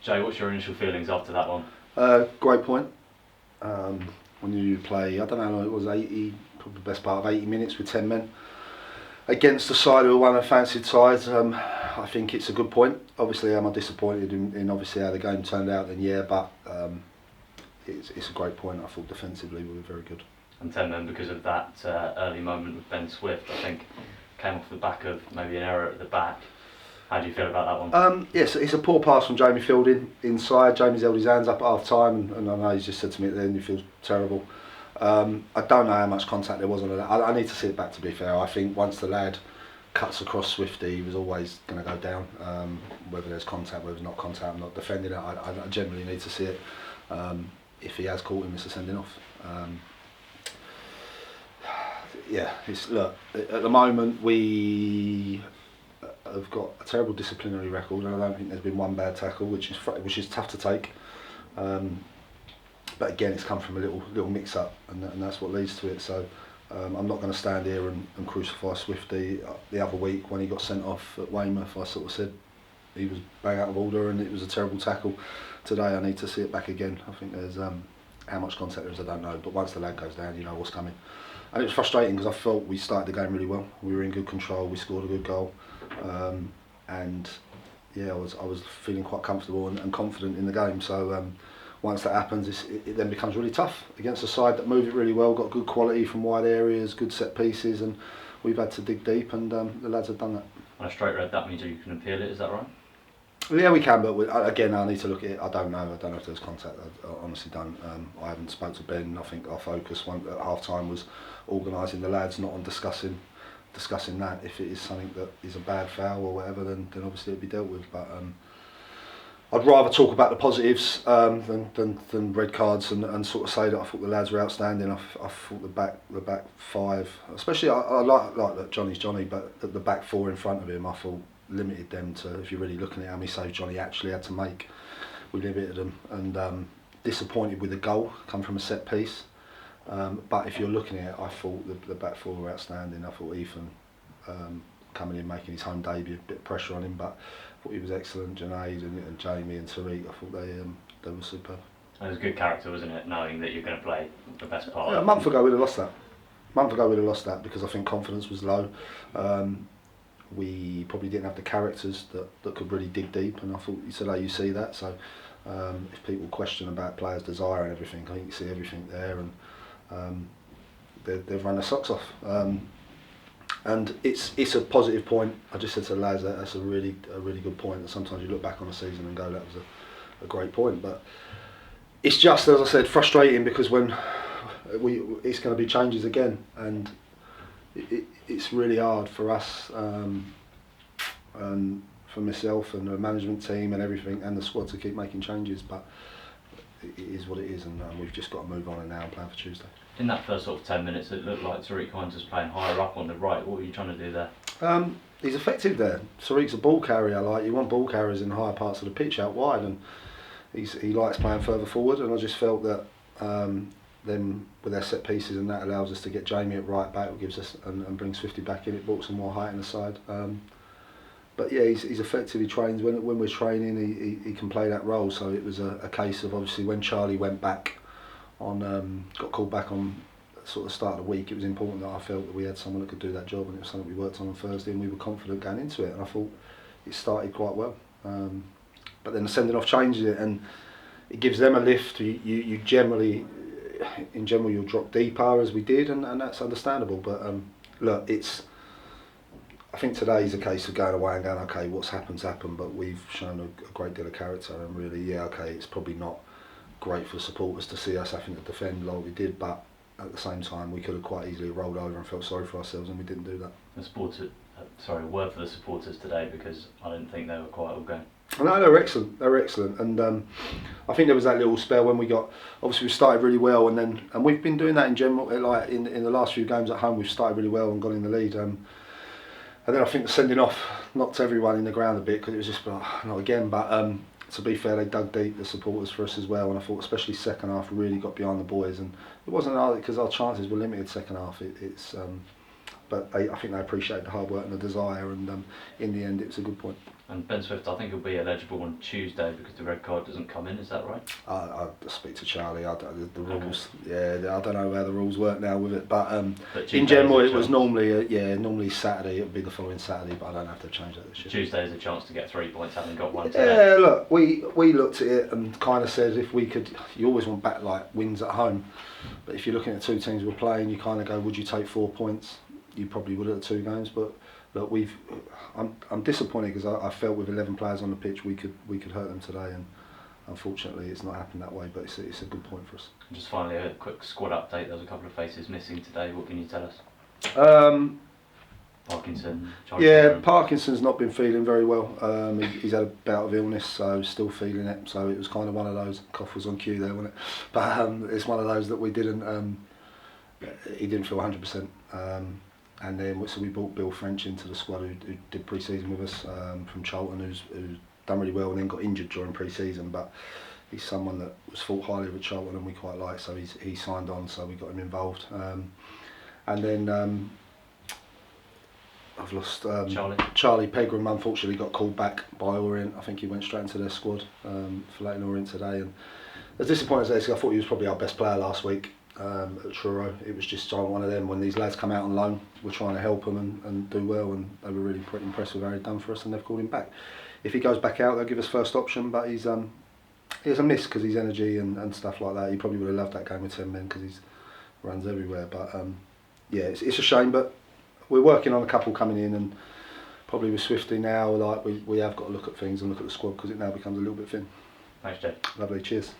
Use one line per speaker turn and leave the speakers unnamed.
Jay, what's your initial feelings after that one?
Great point. When you play, I don't know how long it was, 80, probably the best part of 80 minutes with 10 men against the side who are one of the fancied sides, I think it's a good point. Obviously, am I disappointed in obviously how the game turned out? Then yeah, but it's a great point. I thought defensively we were very good.
And 10 men, because of that early moment with Ben Swift, I think came off the back of maybe an error at the back. How do you feel about that one?
Yes, it's a poor pass from Jamie Fielding inside. Jamie's held his hands up at half time, and I know he's just said to me at the end he feels terrible. I don't know how much contact there was on that. I need to see it back, to be fair. I think once the lad cuts across Swifty, he was always going to go down. Whether there's contact, whether there's not contact, I'm not defending it. I generally need to see it. If he has caught him, it's a sending off. Yeah, look, at the moment we have got a terrible disciplinary record, and I don't think there's been one bad tackle, which is tough to take. But again, it's come from a little mix-up, and that's what leads to it. So I'm not going to stand here and crucify Swifty. The other week when he got sent off at Weymouth, I sort of said he was bang out of order and it was a terrible tackle. Today I need to see it back again. I think there's how much contact there is, I don't know, but once the leg goes down, you know what's coming. And it was frustrating because I felt we started the game really well. We were in good control. We scored a good goal, and yeah, I was feeling quite comfortable and confident in the game. So once that happens, it then becomes really tough against a side that move it really well, got good quality from wide areas, good set pieces, and we've had to dig deep, and the lads have done that.
On a straight red, that means you can appeal it. Is that right?
Yeah, we can, but again, I need to look at it. I don't know if there's contact. I honestly don't. I haven't spoke to Ben. I think our focus at half time was organising the lads, not on discussing that. If it is something that is a bad foul or whatever, then obviously it'll be dealt with. But I'd rather talk about the positives than red cards and sort of say that I thought the lads were outstanding. I thought the back five, especially I like that Johnny's Johnny, but the back four in front of him, I thought limited them to, if you're really looking at how many saves Johnny actually had to make, we limited them. And disappointed with the goal come from a set piece. But if you're looking at it, I thought the back four were outstanding. I thought Ethan coming in, making his home debut, a bit of pressure on him, but I thought he was excellent. Junaid and Jamie and Tariq, I thought they were superb.
It was a good character, wasn't it, knowing that you're going to play the best part?
Yeah, a month ago we'd have lost that. Because I think confidence was low. We probably didn't have the characters that could really dig deep, and I thought today you see that. So if people question about players' desire and everything, I think you see everything there, and they've run their socks off. And it's a positive point. I just said to the lads that that's a really good point. That sometimes you look back on a season and go, that was a great point. But it's just, as I said, frustrating because when it's going to be changes again, and it's really hard for us and for myself and the management team and everything and the squad to keep making changes. But it is what it is, and we've just got to move on and now and plan for Tuesday.
In that first sort of 10 minutes, it looked like Tariq Hines was playing higher up on the right. What were you trying to do there?
He's effective there. Tariq's a ball carrier. Like, you want ball carriers in higher parts of the pitch, out wide, and he likes playing further forward. And I just felt that them with their set pieces, and that allows us to get Jamie at right back, gives us and bring Swifty back in. It brought some more height in the side. But yeah, he's effective. He trains when we're training. He can play that role. So it was a case of, obviously, when Charlie went back on, got called back on sort of start of the week, it was important that I felt that we had someone that could do that job, and it was something we worked on Thursday, and we were confident going into it, and I thought it started quite well. But then the sending off changes it, and it gives them a lift. You generally, in general, you'll drop deeper as we did, and that's understandable. But look, I think today is a case of going away and going, okay, what's happened's happened, but we've shown a great deal of character, and really, yeah, okay, it's probably not great for supporters to see us having to defend like we did, but at the same time we could have quite easily rolled over and felt sorry for ourselves, and we didn't do that.
A word for the supporters today, because I didn't think they were quite all going.
No, they were excellent, and I think there was that little spell when we started really well, and we've been doing that in general, like in the last few games at home, we've started really well and got in the lead, and then I think the sending off knocked everyone in the ground a bit, because it was just not again, but to be fair, they dug deep, the supporters, for us as well, and I thought especially second half really got behind the boys, and it wasn't hard because our chances were limited second half. But I think they appreciated the hard work and the desire, and in the end it was a good point.
And Ben Swift, I think he'll be eligible on Tuesday because the red card doesn't come in. Is that right?
I speak to Charlie. The rules. Okay. Yeah, I don't know how the rules work now with it, but in general, it was normally Saturday. It would be the following Saturday, but I don't have to change that this year.
Tuesday is a chance to get 3 points, having got one today.
Yeah, look, we looked at it and kind of said if we could. You always want back like wins at home, but if you're looking at two teams we're playing, you kind of go, would you take 4 points? You probably would at the two games, but look, I'm disappointed because I felt with 11 players on the pitch we could hurt them today, and unfortunately it's not happened that way. But it's a good point for us.
And just finally, a quick squad update. There's a couple of faces missing today. What can you tell us? Parkinson.
Parkinson's not been feeling very well. He's had a bout of illness, so still feeling it. So it was kind of one of those. Cough was on cue there, wasn't it? But it's one of those that we didn't. He didn't feel 100%. And then so we brought Bill French into the squad who did pre-season with us from Charlton, who's done really well and then got injured during pre-season, but he's someone that was thought highly of at Charlton and we quite like, so he signed on, so we got him involved. And then I've lost Charlie Pegram. Unfortunately got called back by Orient. I think he went straight into their squad for Leighton Orient today, and as disappointed as because I thought he was probably our best player last week. At Truro, it was just one of them when these lads come out on loan, we're trying to help them and do well, and they were really pretty impressed with how he'd done for us, and they've called him back. If he goes back out, they'll give us first option, but he has a miss because his energy and stuff like that. He probably would have loved that game with 10 men because he runs everywhere. But it's a shame, but we're working on a couple coming in, and probably with Swifty now, like we have got to look at things and look at the squad because it now becomes a little bit thin.
Thanks, Jay.
Lovely, cheers.